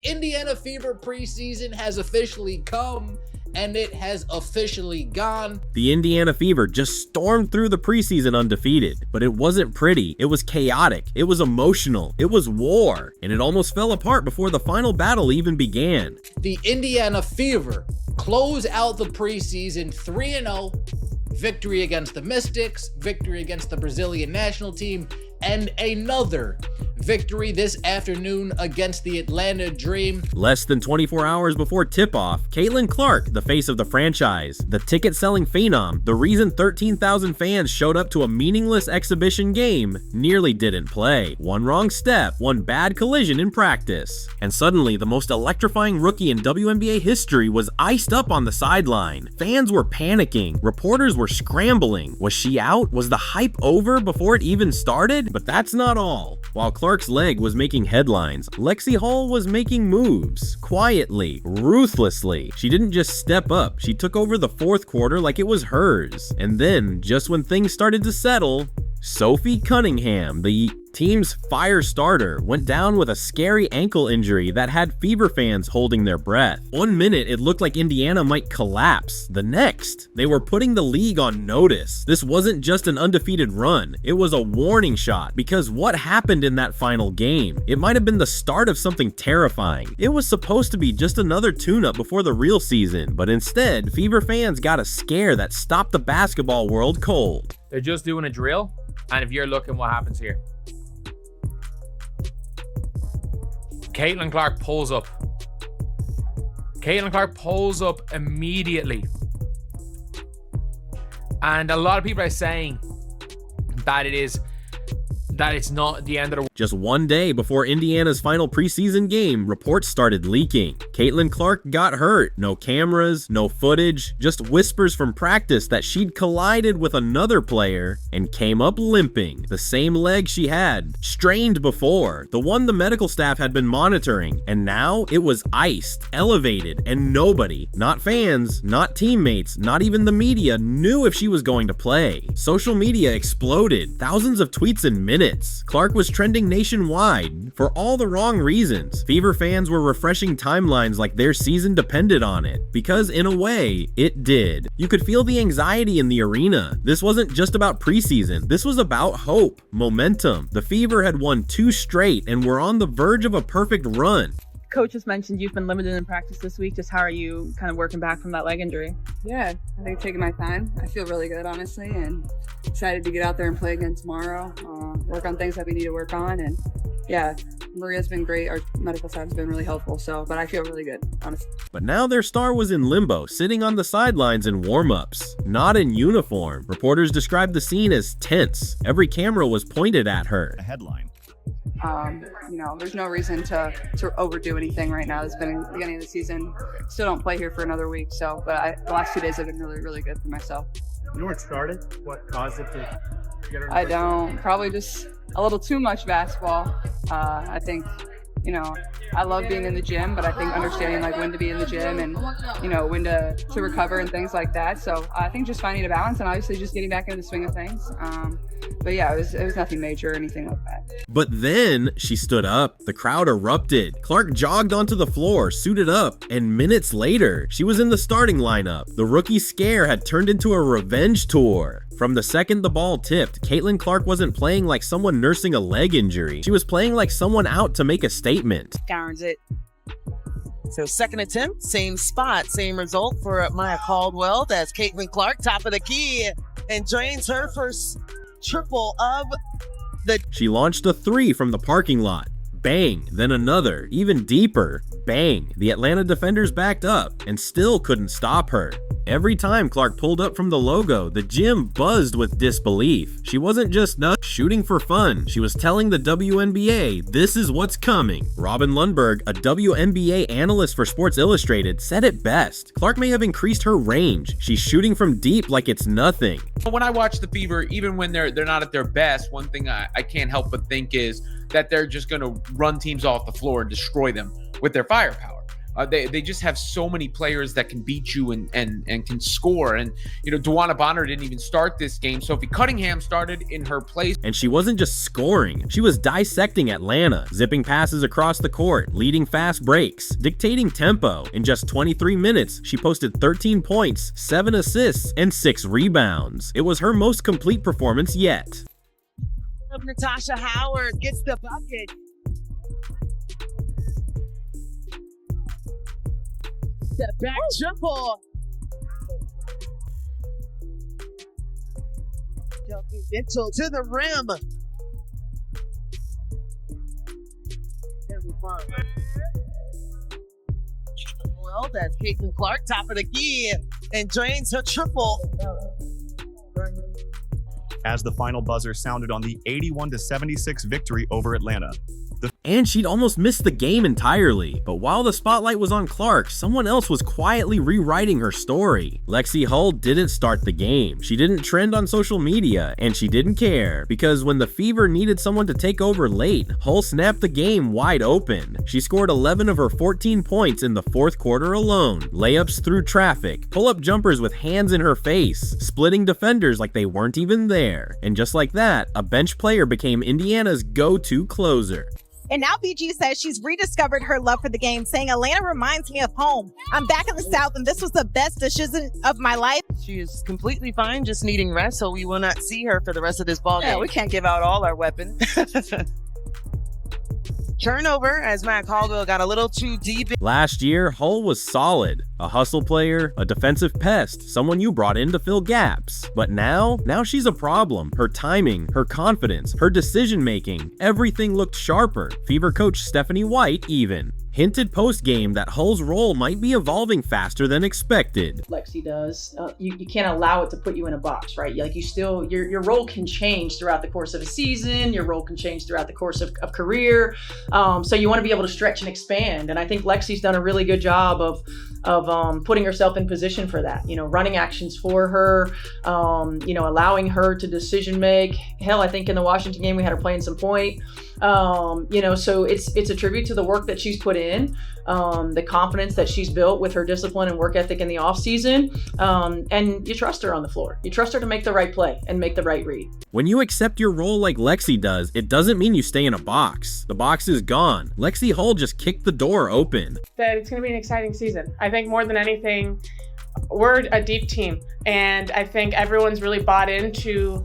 Indiana Fever preseason has officially come, and it has officially gone. The Indiana Fever just stormed through the preseason undefeated, but it wasn't pretty. It was chaotic. It was emotional. It was war, and it almost fell apart before the final battle even began. The Indiana Fever close out the preseason 3-0, victory against the Mystics, victory against the Brazilian national team, and another victory this afternoon against the Atlanta Dream. Less than 24 hours before tip-off, Caitlin Clark, the face of the franchise, the ticket-selling phenom, the reason 13,000 fans showed up to a meaningless exhibition game, nearly didn't play. One wrong step, one bad collision in practice. And suddenly, the most electrifying rookie in WNBA history was iced up on the sideline. Fans were panicking. Reporters were scrambling. Was she out? Was the hype over before it even started? But that's not all. While Clark's leg was making headlines, Lexi Hall was making moves. Quietly, ruthlessly. She didn't just step up, she took over the fourth quarter like it was hers. And then, just when things started to settle, Sophie Cunningham, the team's fire starter, went down with a scary ankle injury that had Fever fans holding their breath. 1 minute, it looked like Indiana might collapse. The next, they were putting the league on notice. This wasn't just an undefeated run, it was a warning shot, because what happened in that final game? It might have been the start of something terrifying. It was supposed to be just another tune-up before the real season, but instead, Fever fans got a scare that stopped the basketball world cold. They're just doing a drill, and if you're looking what happens here. Caitlin Clark pulls up. Caitlin Clark pulls up immediately. And a lot of people are saying that it's not the end of the world. Just 1 day before Indiana's final preseason game, reports started leaking. Caitlin Clark got hurt. No cameras, no footage, just whispers from practice that she'd collided with another player and came up limping. The same leg she had, strained before, the one the medical staff had been monitoring, and now it was iced, elevated, and nobody, not fans, not teammates, not even the media, knew if she was going to play. Social media exploded, thousands of tweets in minutes. Clark was trending nationwide for all the wrong reasons. Fever fans were refreshing timelines like their season depended on it, because in a way, it did. You could feel the anxiety in the arena. This wasn't just about preseason, this was about hope, momentum. The Fever had won 2 straight and were on the verge of a perfect run. Coach has mentioned you've been limited in practice this week. Just how are you kind of working back from that leg injury? Yeah, I think taking my time. I feel really good, honestly, and excited to get out there and play again tomorrow. Work on things that we need to work on, and yeah, Maria's been great. Our medical staff has been really helpful, but I feel really good, honestly. But now their star was in limbo, sitting on the sidelines in warm-ups, not in uniform. Reporters described the scene as tense. Every camera was pointed at her. A headline. There's no reason to overdo anything right now. It's been the beginning of the season. Still don't play here for another week, but the last 2 days have been really, really good for myself. You know where it started? What caused it to get her? I don't. Probably just a little too much basketball. I think, I love being in the gym, but I think understanding like when to be in the gym and, when to recover and things like that. So I think just finding a balance and obviously just getting back into the swing of things. But yeah, it was nothing major or anything like that. But then she stood up. The crowd erupted. Clark jogged onto the floor, suited up, and minutes later, she was in the starting lineup. The rookie scare had turned into a revenge tour. From the second the ball tipped, Caitlin Clark wasn't playing like someone nursing a leg injury. She was playing like someone out to make a statement. Darns it. So second attempt, same spot, same result for Maya Caldwell. That's Caitlin Clark, top of the key, and drains her first triple of the... She launched a 3 from the parking lot. Bang, then another, even deeper. Bang, the Atlanta defenders backed up and still couldn't stop her. Every time Clark pulled up from the logo, the gym buzzed with disbelief. She wasn't just shooting for fun, she was telling the WNBA, this is what's coming. Robin Lundberg, a WNBA analyst for Sports Illustrated, said it best. Clark may have increased her range. She's shooting from deep like it's nothing. When I watch the Fever, even when they're not at their best, one thing I can't help but think is that they're just going to run teams off the floor and destroy them with their firepower. They just have so many players that can beat you and can score. And, Duana Bonner didn't even start this game. Sophie Cunningham started in her place. And she wasn't just scoring, she was dissecting Atlanta, zipping passes across the court, leading fast breaks, dictating tempo. In just 23 minutes, she posted 13 points, 7 assists, and 6 rebounds. It was her most complete performance yet. Natasha Howard gets the bucket. Step back triple. Kelsey Mitchell to the rim. Well, that's Caitlin Clark, top of the key, and drains her triple. As the final buzzer sounded on the 81-76 victory over Atlanta. And she'd almost missed the game entirely. But while the spotlight was on Clark, someone else was quietly rewriting her story. Lexi Hull didn't start the game. She didn't trend on social media, and she didn't care, because when the Fever needed someone to take over late, Hull snapped the game wide open. She scored 11 of her 14 points in the fourth quarter alone. Layups through traffic, pull-up jumpers with hands in her face, splitting defenders like they weren't even there. And just like that, a bench player became Indiana's go-to closer. And now BG says she's rediscovered her love for the game, saying Atlanta reminds me of home. I'm back in the South, and this was the best decision of my life. She is completely fine, just needing rest, so we will not see her for the rest of this ball game. Yeah, we can't give out all our weapons. Turnover as Matt Caldwell got a little too deep. Last year, Hull was solid. A hustle player, a defensive pest, someone you brought in to fill gaps. But now she's a problem. Her timing, her confidence, her decision-making, everything looked sharper. Fever coach Stephanie White even hinted post-game that Hull's role might be evolving faster than expected. Lexi does. You can't allow it to put you in a box, right? Like your role can change throughout the course of a season. Your role can change throughout the course of career. So you want to be able to stretch and expand. And I think Lexi's done a really good job of putting herself in position for that. Running actions for her. Allowing her to decision make. Hell, I think in the Washington game we had her playing some point. So it's a tribute to the work that she's put in, the confidence that she's built with her discipline and work ethic in the off season. And you trust her on the floor. You trust her to make the right play and make the right read. When you accept your role like Lexi does, it doesn't mean you stay in a box. The box is gone. Lexi Hull just kicked the door open. That it's going to be an exciting season. I think more than anything, we're a deep team, and I think everyone's really bought into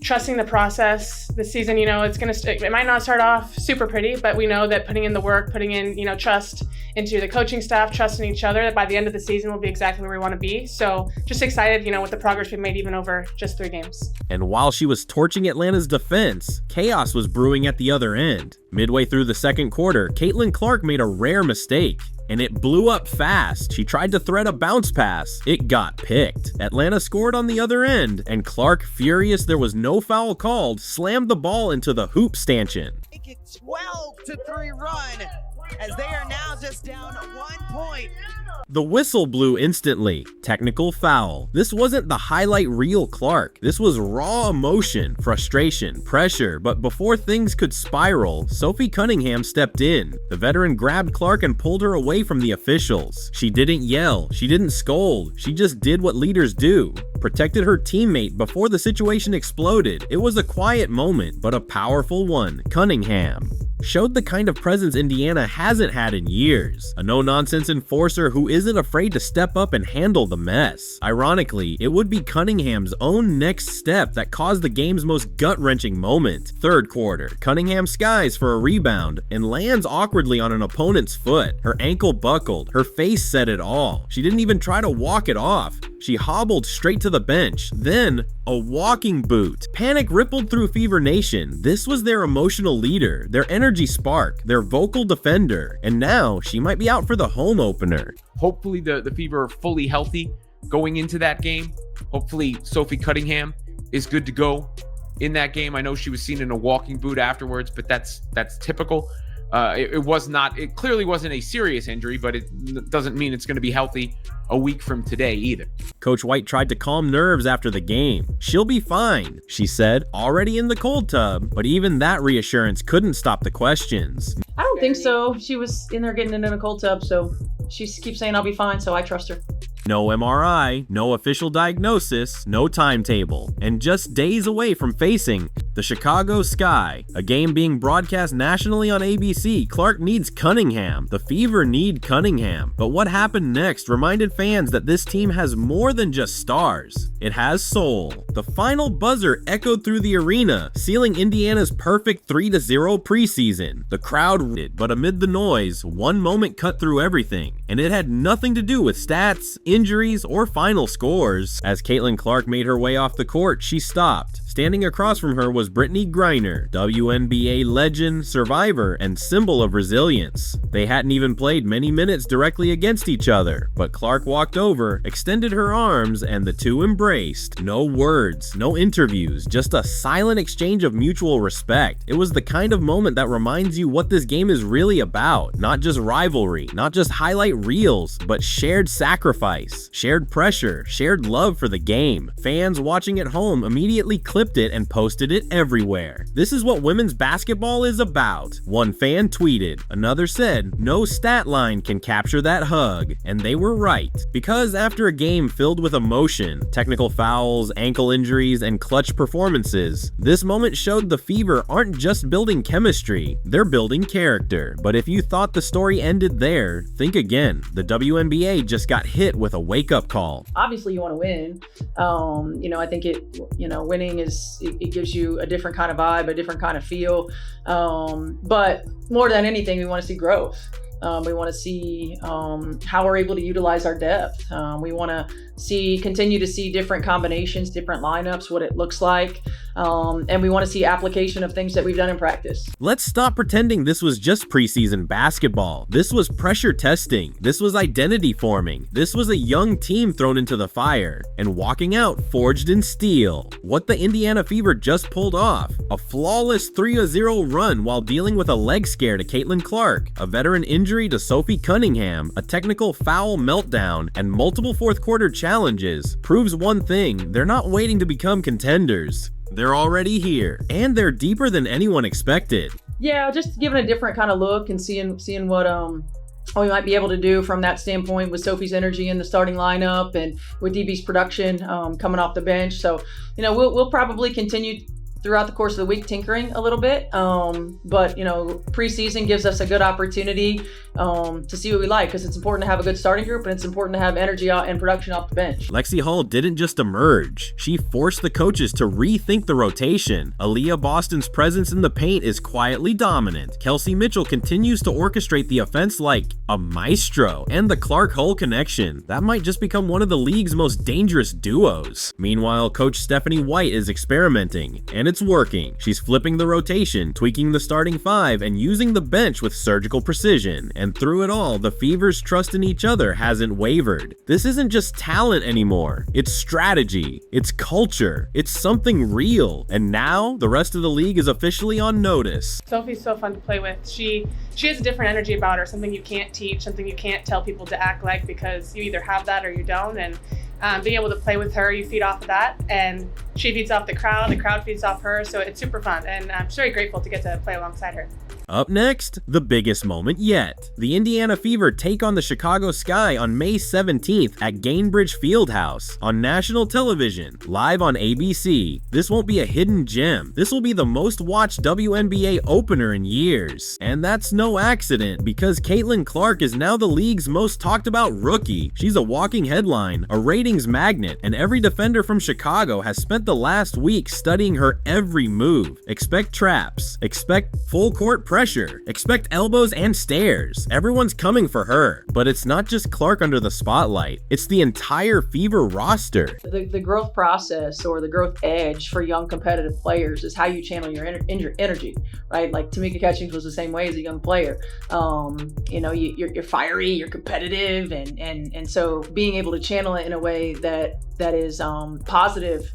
trusting the process. This season, it might not start off super pretty, but we know that putting in the work, putting in, trust into the coaching staff, trust in each other, that by the end of the season we'll be exactly where we want to be. So just excited, with the progress we've made even over just 3 games. And while she was torching Atlanta's defense, chaos was brewing at the other end. Midway through the second quarter, Caitlin Clark made a rare mistake, and it blew up fast. She tried to thread a bounce pass. It got picked. Atlanta scored on the other end, and Clark, furious there was no foul called, slammed the ball into the hoop stanchion. Make it 12-3 run, as they are now just down 1 point. The whistle blew instantly. Technical foul. This wasn't the highlight reel Clark. This was raw emotion, frustration, pressure, but before things could spiral, Sophie Cunningham stepped in. The veteran grabbed Clark and pulled her away from the officials. She didn't yell, she didn't scold, she just did what leaders do. Protected her teammate before the situation exploded. It was a quiet moment, but a powerful one. Cunningham showed the kind of presence Indiana hasn't had in years. A no-nonsense enforcer who isn't afraid to step up and handle the mess. Ironically, it would be Cunningham's own next step that caused the game's most gut-wrenching moment. Third quarter, Cunningham skies for a rebound and lands awkwardly on an opponent's foot. Her ankle buckled, her face said it all. She didn't even try to walk it off. She hobbled straight to the bench. Then, a walking boot. Panic rippled through Fever Nation. This was their emotional leader, their energy spark, their vocal defender, and now she might be out for the home opener. Hopefully the Fever are fully healthy going into that game. Hopefully Sophie Cunningham is good to go in that game. I know she was seen in a walking boot afterwards, but that's typical. It clearly wasn't a serious injury, but it doesn't mean it's going to be healthy a week from today either. Coach White tried to calm nerves after the game. She'll be fine, she said, already in the cold tub, but even that reassurance couldn't stop the questions. I don't think so. She was in there getting into a cold tub, so she keeps saying I'll be fine, so I trust her. No MRI, no official diagnosis, no timetable, and just days away from facing the Chicago Sky, a game being broadcast nationally on ABC. Clark needs Cunningham. The Fever need Cunningham. But what happened next reminded fans that this team has more than just stars. It has soul. The final buzzer echoed through the arena, sealing Indiana's perfect 3-0 preseason. The crowd rooted, but amid the noise, one moment cut through everything, and it had nothing to do with stats, injuries, or final scores. As Caitlin Clark made her way off the court, she stopped. Standing across from her was Brittany Griner, WNBA legend, survivor, and symbol of resilience. They hadn't even played many minutes directly against each other, but Clark walked over, extended her arms, and the two embraced. No words, no interviews, just a silent exchange of mutual respect. It was the kind of moment that reminds you what this game is really about. Not just rivalry, not just highlight reels, but shared sacrifice, shared pressure, shared love for the game. Fans watching at home immediately clipped it and posted it everywhere. This is what women's basketball is about. One fan tweeted, another said, no stat line can capture that hug, and they were right. Because after a game filled with emotion, technical fouls, ankle injuries, and clutch performances, this moment showed the Fever aren't just building chemistry, they're building character. But if you thought the story ended there, think again. The WNBA just got hit with a wake-up call. Obviously you want to win. I think winning it gives you a different kind of vibe, a different kind of feel. But more than anything, we want to see growth. We want to see how we're able to utilize our depth. We want to continue to see different combinations, different lineups, what it looks like. And we want to see application of things that we've done in practice. Let's stop pretending this was just preseason basketball. This was pressure testing. This was identity forming. This was a young team thrown into the fire and walking out forged in steel. What the Indiana Fever just pulled off, a flawless 3-0 run while dealing with a leg scare to Caitlin Clark, a veteran injury to Sophie Cunningham, a technical foul meltdown, and multiple fourth quarter challenges, proves one thing: they're not waiting to become contenders. They're already here, and they're deeper than anyone expected. Yeah, just giving a different kind of look and seeing what we might be able to do from that standpoint with Sophie's energy in the starting lineup and with DB's production coming off the bench. So, we'll probably continue throughout the course of the week tinkering a little bit. But preseason gives us a good opportunity to see what we like, because it's important to have a good starting group and it's important to have energy out and production off the bench. Lexi Hall didn't just emerge. She forced the coaches to rethink the rotation. Aaliyah Boston's presence in the paint is quietly dominant. Kelsey Mitchell continues to orchestrate the offense like a maestro. And the Clark-Hull connection, that might just become one of the league's most dangerous duos. Meanwhile, Coach Stephanie White is experimenting, and it's working. She's flipping the rotation, tweaking the starting five, and using the bench with surgical precision. And through it all, the Fever's trust in each other hasn't wavered. This isn't just talent anymore. It's strategy. It's culture. It's something real. And now, the rest of the league is officially on notice. Sophie's so fun to play with. She has a different energy about her, something you can't teach, something you can't tell people to act like, because you either have that or you don't. And being able to play with her, you feed off of that, and she feeds off the crowd feeds off her, so it's super fun, and I'm very grateful to get to play alongside her. Up next, the biggest moment yet. The Indiana Fever take on the Chicago Sky on May 17th at Gainbridge Fieldhouse on national television, live on ABC. This won't be a hidden gem. This will be the most watched WNBA opener in years. And that's no accident, because Caitlin Clark is now the league's most talked about rookie. She's a walking headline, a ratings magnet, and every defender from Chicago has spent the last week studying her every move. Expect traps. Expect full court pressure. Expect elbows and stares. Everyone's coming for her. But it's not just Clark under the spotlight. It's the entire Fever roster. The growth process, or the growth edge for young competitive players, is how you channel your energy, right? Like Tamika Catchings was the same way as a young player. You're fiery, you're competitive, and so being able to channel it in a way that is positive,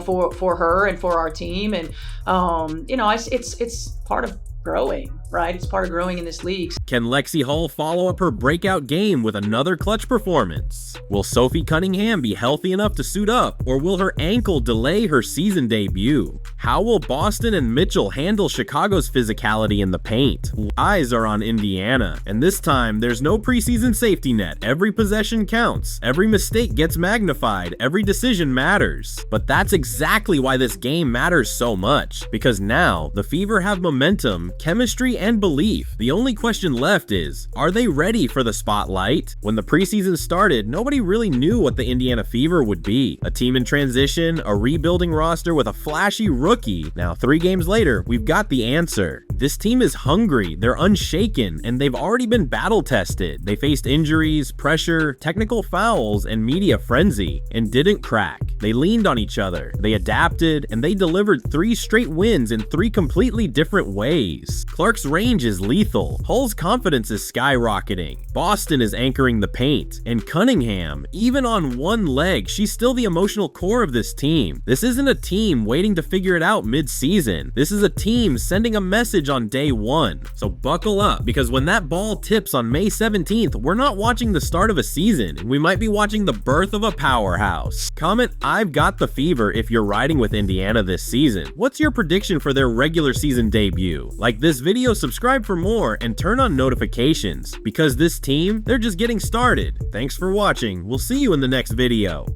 for her and for our team, and it's part of growing. right? It's part of growing in this league. Can Lexi Hull follow up her breakout game with another clutch performance? Will Sophie Cunningham be healthy enough to suit up, or will her ankle delay her season debut? How will Boston and Mitchell handle Chicago's physicality in the paint? Eyes are on Indiana, and this time there's no preseason safety net. Every possession counts, every mistake gets magnified, every decision matters. But that's exactly why this game matters so much, because now the Fever have momentum, chemistry, and belief. The only question left is, are they ready for the spotlight? When the preseason started, nobody really knew what the Indiana Fever would be. A team in transition, a rebuilding roster with a flashy rookie. Now, 3 games later, we've got the answer. This team is hungry, they're unshaken, and they've already been battle tested. They faced injuries, pressure, technical fouls, and media frenzy, and didn't crack. They leaned on each other, they adapted, and they delivered 3 straight wins in 3 completely different ways. Clark's range is lethal, Hull's confidence is skyrocketing, Boston is anchoring the paint, and Cunningham, even on one leg, she's still the emotional core of this team. This isn't a team waiting to figure it out mid-season. This is a team sending a message on day 1. So buckle up, because when that ball tips on May 17th, we're not watching the start of a season, and we might be watching the birth of a powerhouse. Comment "I've got the Fever" if you're riding with Indiana this season. What's your prediction for their regular season debut? Like this video, subscribe for more, and turn on notifications, because this team, they're just getting started. Thanks for watching. We'll see you in the next video.